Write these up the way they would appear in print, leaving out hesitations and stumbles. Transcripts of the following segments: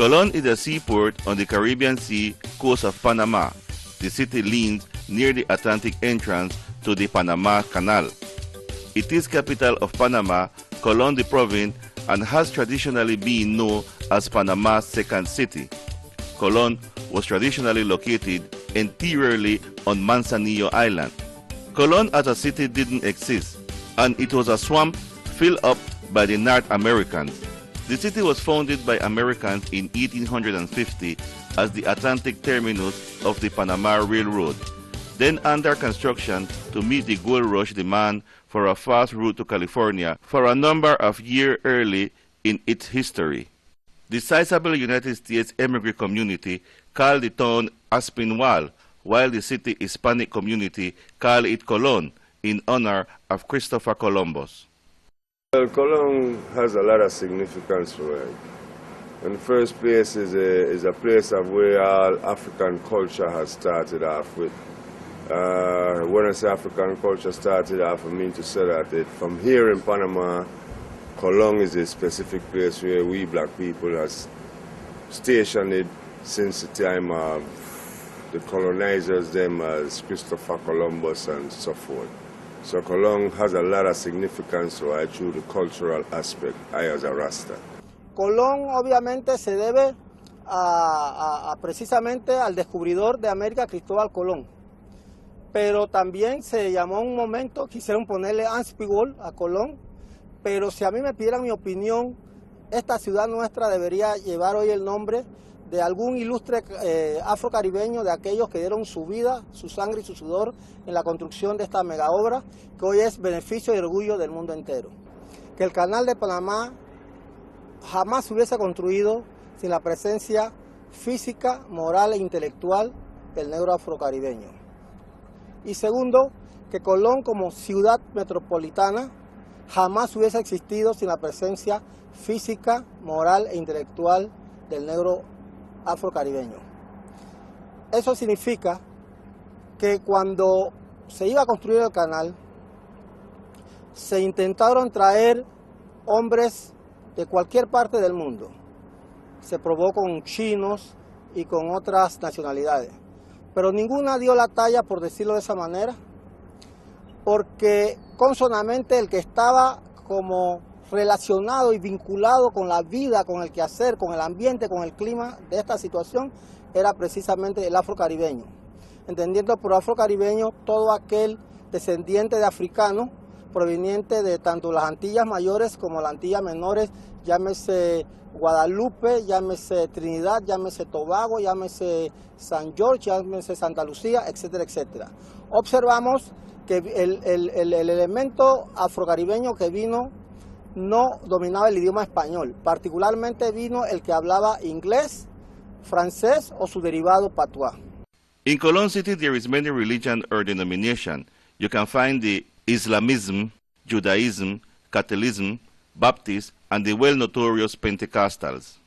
Colón is a seaport on the Caribbean Sea coast of Panama. The city leans near the Atlantic entrance to the Panama Canal. It is capital of Panama, Colón the province, and has traditionally been known as Panama's second city. Colón was traditionally located interiorly on Manzanillo Island. Colón as a city didn't exist, and it was a swamp filled up by the North Americans. The city was founded by Americans in 1850 as the Atlantic terminus of the Panama Railroad, then under construction to meet the gold rush demand for a fast route to California for a number of years early in its history. The sizable United States immigrant community called the town Aspinwall, while the city Hispanic community called it Colón in honor of Christopher Columbus. Well, Colón has a lot of significance for it. In the first place is a place of where all African culture has started off with. When I say African culture started off, I mean to say that from here in Panama, Colón is a specific place where we black people have stationed since the time of the colonizers, them as Christopher Columbus and so forth. So Colón has a lot of significance right through the cultural aspect, I as a Rasta. Colón obviamente se debe precisamente al descubridor de América, Cristóbal Colón. Pero también se llamó un momento, quisieron ponerle Aspinwall a Colón, pero si a mí me pidieran mi opinión, esta ciudad nuestra debería llevar hoy el nombre de algún ilustre afrocaribeño, de aquellos que dieron su vida, su sangre y su sudor en la construcción de esta mega obra, que hoy es beneficio y orgullo del mundo entero. Que el Canal de Panamá jamás se hubiese construido sin la presencia física, moral e intelectual del negro afrocaribeño. Y segundo, que Colón como ciudad metropolitana jamás hubiese existido sin la presencia física, moral e intelectual del negro afrocaribeño. Eso significa que cuando se iba a construir el canal, se intentaron traer hombres de cualquier parte del mundo. Se probó con chinos y con otras nacionalidades, pero ninguna dio la talla, por decirlo de esa manera, porque consonamente el que estaba como relacionado y vinculado con la vida, con el quehacer, con el ambiente, con el clima de esta situación, era precisamente el afrocaribeño. Entendiendo por afrocaribeño todo aquel descendiente de africanos proveniente de tanto las Antillas Mayores como las Antillas Menores, llámese Guadalupe, llámese Trinidad, llámese Tobago, llámese San George, llámese Santa Lucía, etcétera, etcétera. Observamos que el elemento afrocaribeño que vino no dominaba el idioma español, particularmente vino el que hablaba inglés, francés o su derivado patuá. In Colón City there is many religion or denomination. You can find the Islamism, Judaism, Catholicism, Baptist, and the well-notorious Pentecostals.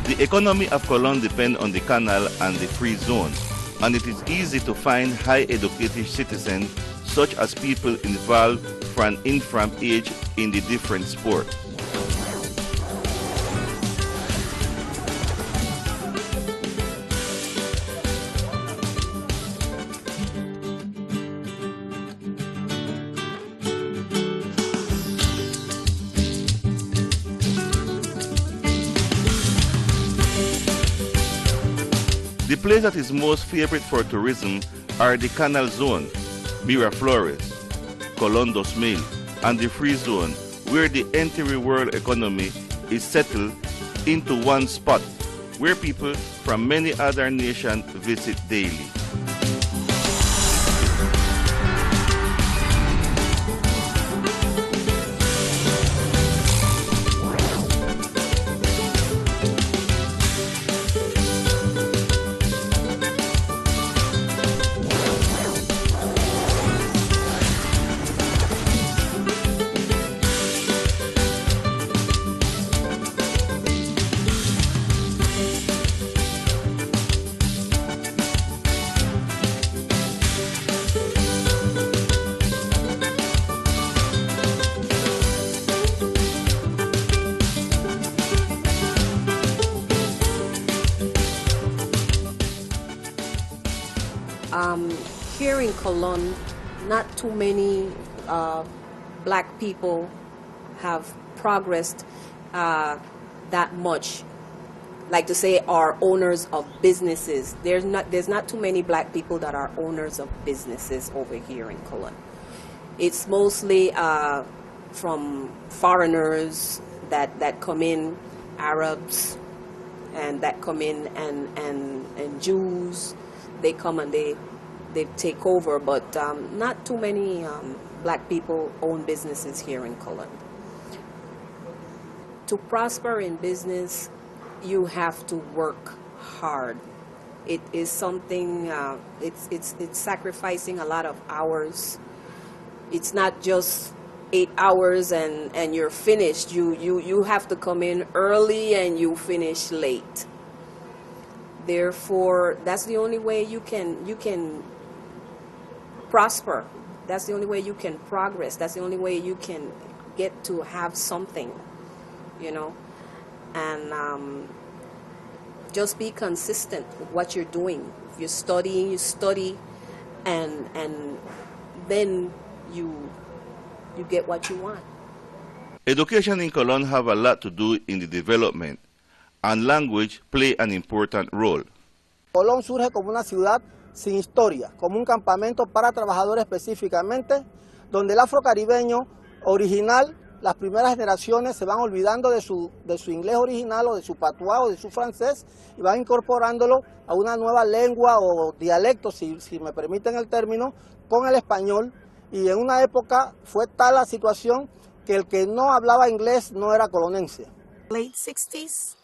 The economy of Colón depends on the canal and the free zone, and it is easy to find high-educated citizens such as people involved from an infant age in the different sports. The place that is most favorite for tourism are the Canal Zone, Miraflores, Colón 2000, and the Free Zone, where the entire world economy is settled into one spot, where people from many other nations visit daily. Here in Colón, not too many black people have progressed that much. Like to say, are owners of businesses. There's not too many black people that are owners of businesses over here in Colón. It's mostly from foreigners that come in, Arabs, and that come in, and Jews. They come and they take over, but not too many black people own businesses here in Colón. To prosper in business, you have to work hard. It is something, it's sacrificing a lot of hours. It's not just 8 hours and you're finished. You have to come in early and you finish late. Therefore, that's the only way you can prosper. That's the only way you can progress. That's the only way you can get to have something, you know. And just be consistent with what you're doing. If you're studying, you study, and then you get what you want. Education in Colón have a lot to do in the development, and language play an important role. Colón surge como una ciudad sin historia, como un campamento para trabajadores específicamente, donde el afrocaribeño original, las primeras generaciones se van olvidando de su inglés original o de su patuá o de su francés y van incorporándolo a una nueva lengua o dialecto, si me permiten el término, con el español. Y en una época fue tal la situación que el que no hablaba inglés no era colonense. Late 60s,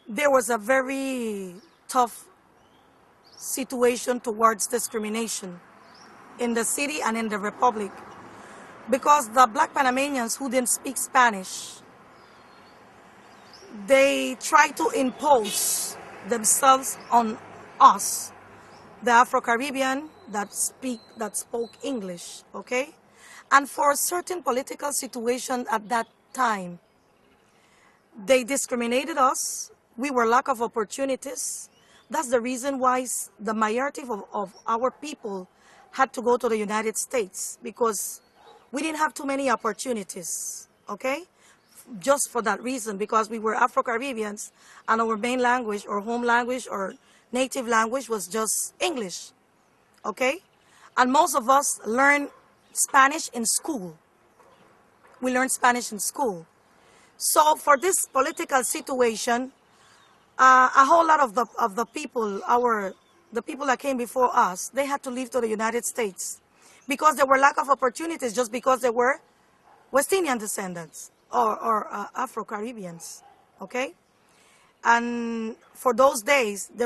there was a very tough situation towards discrimination in the city and in the Republic, because the black Panamanians who didn't speak Spanish, they tried to impose themselves on us, the Afro-Caribbean that spoke English, okay? And for a certain political situation at that time, they discriminated us. We were lack of opportunities. That's the reason why the majority of our people had to go to the United States, because we didn't have too many opportunities, okay? Just for that reason, because we were Afro-Caribbeans and our main language or home language or native language was just English, okay? And most of us learned Spanish in school. We learned Spanish in school. So for this political situation, a whole lot of the people, the people that came before us, they had to leave to the United States because there were lack of opportunities, just because they were West Indian descendants or Afro-Caribbeans, okay? And for those days, they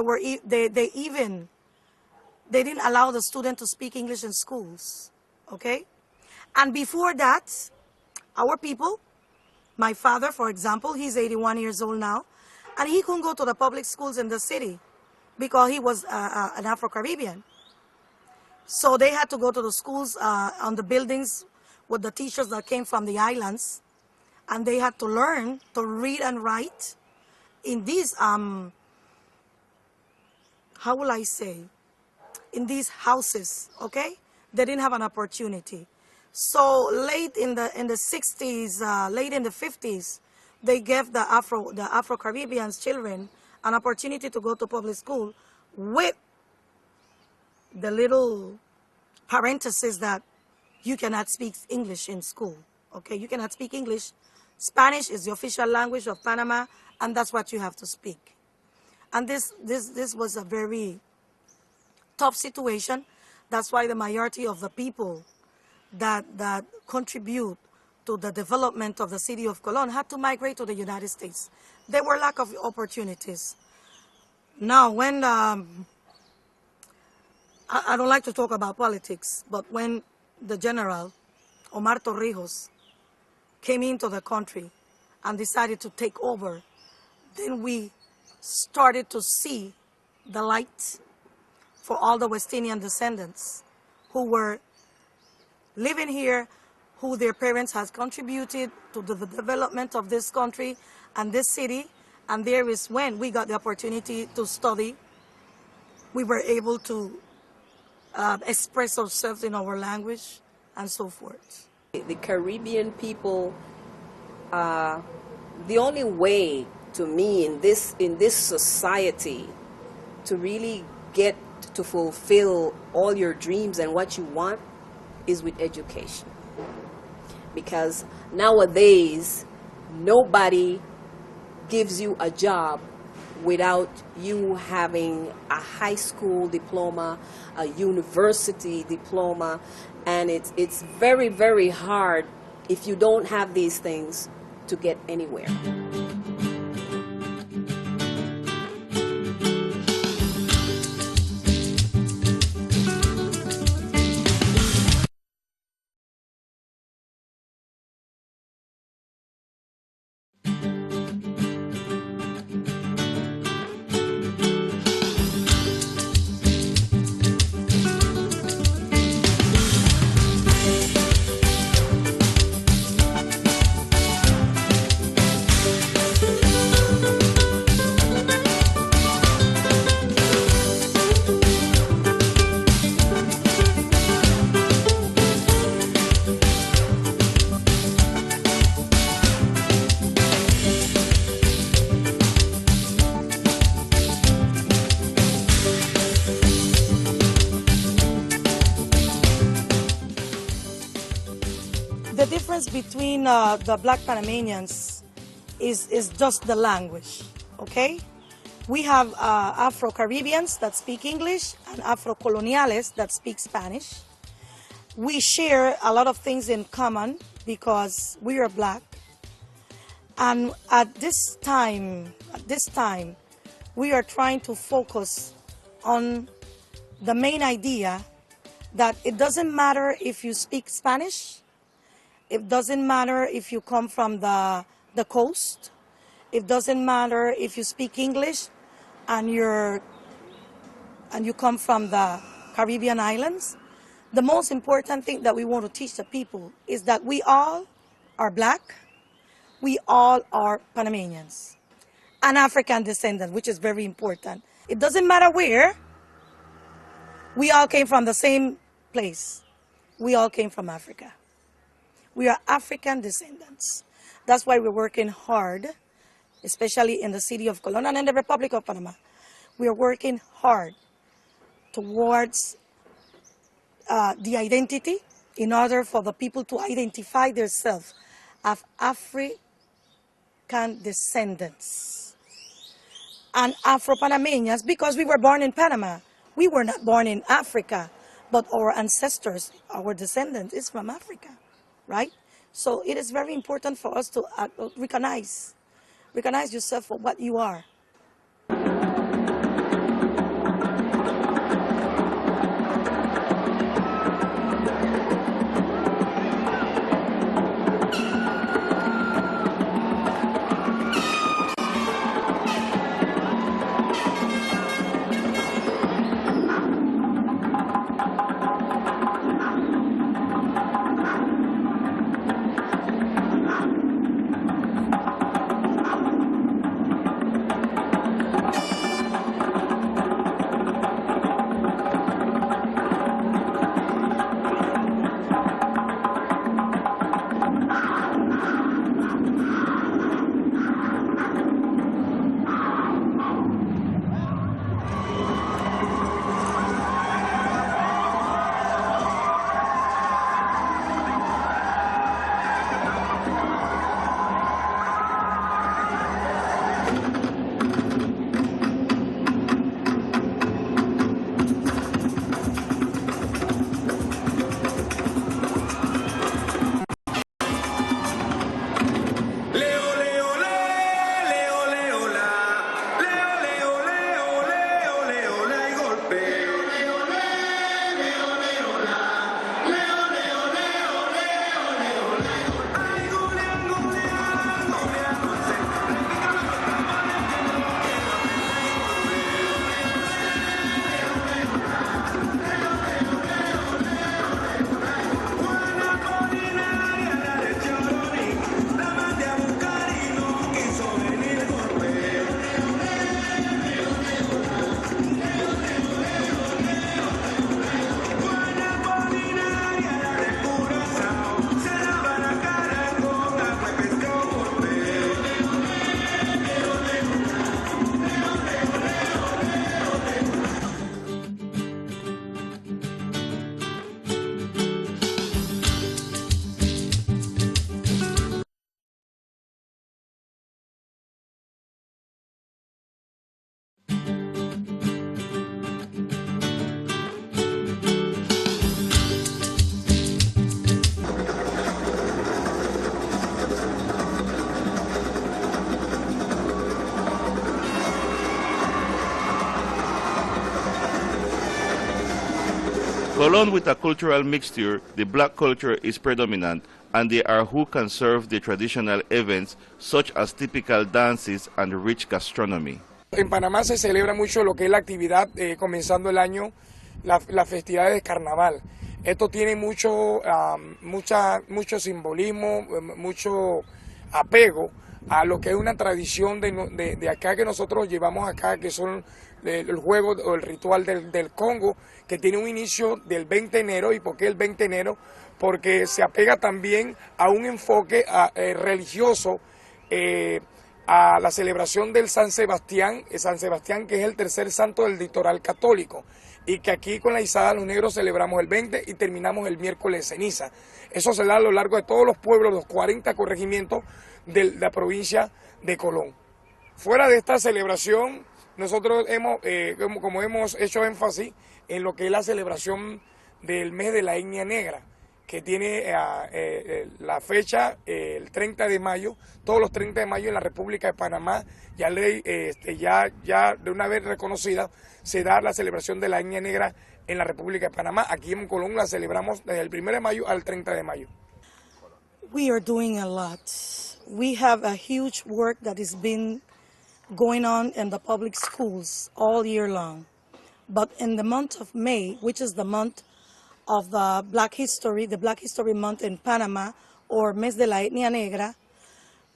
didn't allow the student to speak English in schools, okay? And before that, our people, my father, for example, he's 81 years old now, and he couldn't go to the public schools in the city because he was an Afro-Caribbean. So they had to go to the schools on the buildings with the teachers that came from the islands, and they had to learn to read and write in these, how will I say, in these houses, okay? They didn't have an opportunity. So late in the 60s, late in the 50s, they gave the Afro-Caribbeans children an opportunity to go to public school with the little parenthesis that you cannot speak English in school. Okay, you cannot speak English. Spanish is the official language of Panama, and that's what you have to speak. And this was a very tough situation. That's why the majority of the people that contribute to the development of the city of Colón had to migrate to the United States. There were lack of opportunities. Now, when I don't like to talk about politics, but when the general, Omar Torrijos, came into the country and decided to take over, then we started to see the light for all the West Indian descendants who were living here, who their parents has contributed to the development of this country and this city. And there is when we got the opportunity to study, we were able to express ourselves in our language and so forth. The Caribbean people, the only way to me in this society to really get to fulfill all your dreams and what you want is with education. Because nowadays, nobody gives you a job without you having a high school diploma, a university diploma, and it's very, very hard if you don't have these things to get anywhere. The difference between the black Panamanians is just the language, okay? We have Afro-Caribbeans that speak English and Afro-Coloniales that speak Spanish. We share a lot of things in common because we are black. And at this time, we are trying to focus on the main idea that it doesn't matter if you speak Spanish, it doesn't matter if you come from the coast, it doesn't matter if you speak English and you come from the Caribbean islands. The most important thing that we want to teach the people is that we all are black, we all are Panamanians, and African descendants, which is very important. It doesn't matter where, we all came from the same place. We all came from Africa. We are African descendants. That's why we're working hard, especially in the city of Colón and in the Republic of Panama. We are working hard towards the identity in order for the people to identify themselves as African descendants and Afro-Panamanians, because we were born in Panama. We were not born in Africa, but our ancestors, our descendants, is from Africa, right? So it is very important for us to recognize yourself for what you are. Colon with a cultural mixture, the black culture is predominant, and they are who can serve the traditional events such as typical dances and rich gastronomy. En Panamá se celebra mucho lo que es la actividad, comenzando el año, las festividades de carnaval. Esto tiene mucho simbolismo, mucho apego a lo que es una tradición de acá que nosotros llevamos acá, que son el juego o el ritual del Congo, que tiene un inicio del 20 de enero. ¿Y por qué el 20 de enero? Porque se apega también a un enfoque religioso, a la celebración del San Sebastián que es el tercer santo del litoral católico, y que aquí con la izada los negros celebramos el 20 y terminamos el miércoles de ceniza. Eso se da a lo largo de todos los pueblos, los 40 corregimientos de la provincia de Colón. Fuera de esta celebración, nosotros como hemos hecho énfasis en lo que es la celebración del mes de la etnia negra, que tiene la fecha el 30 de mayo, todos los 30 de mayo en la República de Panamá, ya de una vez reconocida, se da la celebración de la etnia negra en la República de Panamá. Aquí en Colón la celebramos desde el 1 de mayo al 30 de mayo. We are doing a lot. We have a huge work that has been going on in the public schools all year long. But in the month of May, which is the month of the Black History Month in Panama, or Mes de la Etnia Negra,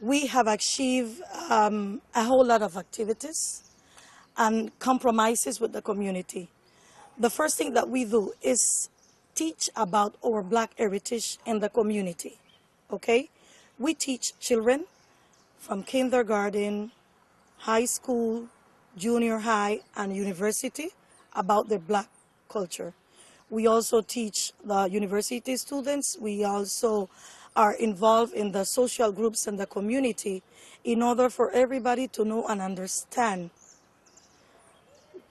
we have achieved a whole lot of activities and compromises with the community. The first thing that we do is teach about our Black heritage in the community, okay? We teach children from kindergarten, high school, junior high, and university about their Black culture. We also teach the university students. We also are involved in the social groups in the community in order for everybody to know and understand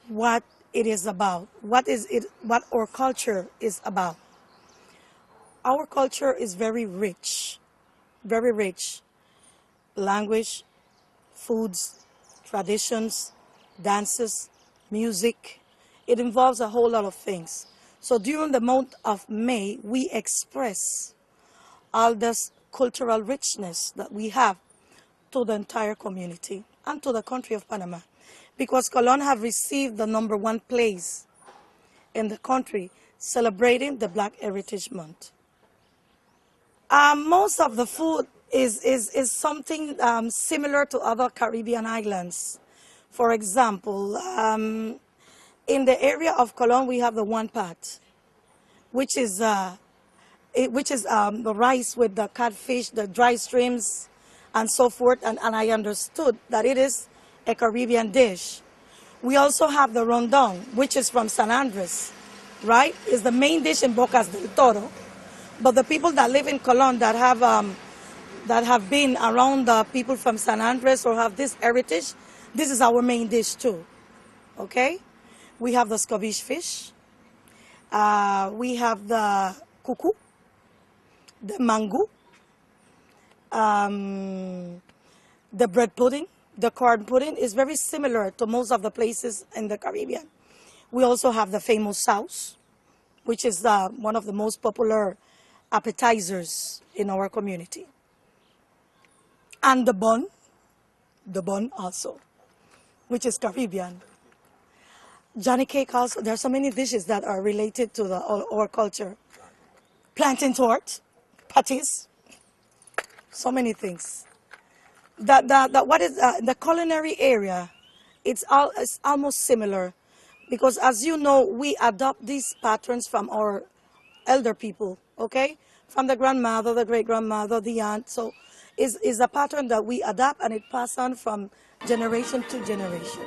what it is about, what our culture is about. Our culture is very rich. Language, foods, traditions, dances, music. It involves a whole lot of things. So during the month of May, we express all this cultural richness that we have to the entire community and to the country of Panama, because Colón have received the #1 place in the country celebrating the Black Heritage Month. Most of the food is something similar to other Caribbean islands. For example, in the area of Colón, we have the one pot, which is the rice with the catfish, the dry shrimps, and so forth. And I understood that it is a Caribbean dish. We also have the rondón, which is from San Andres, right? It's the main dish in Bocas del Toro. But the people that live in Colón that have been around the people from San Andres or have this heritage, this is our main dish too, okay? We have the scabish fish, we have the cuckoo, the mango, the bread pudding, the corn pudding is very similar to most of the places in the Caribbean. We also have the famous sauce, which is one of the most popular appetizers in our community. And the bun also, which is Caribbean. Johnny cake also. There are so many dishes that are related to our culture. Plantain tort, patties, so many things. The culinary area, it's almost similar, because as you know, we adopt these patterns from our elder people, okay? From the grandmother, the great-grandmother, the aunt. So it's a pattern that we adapt, and it passes on from generation to generation.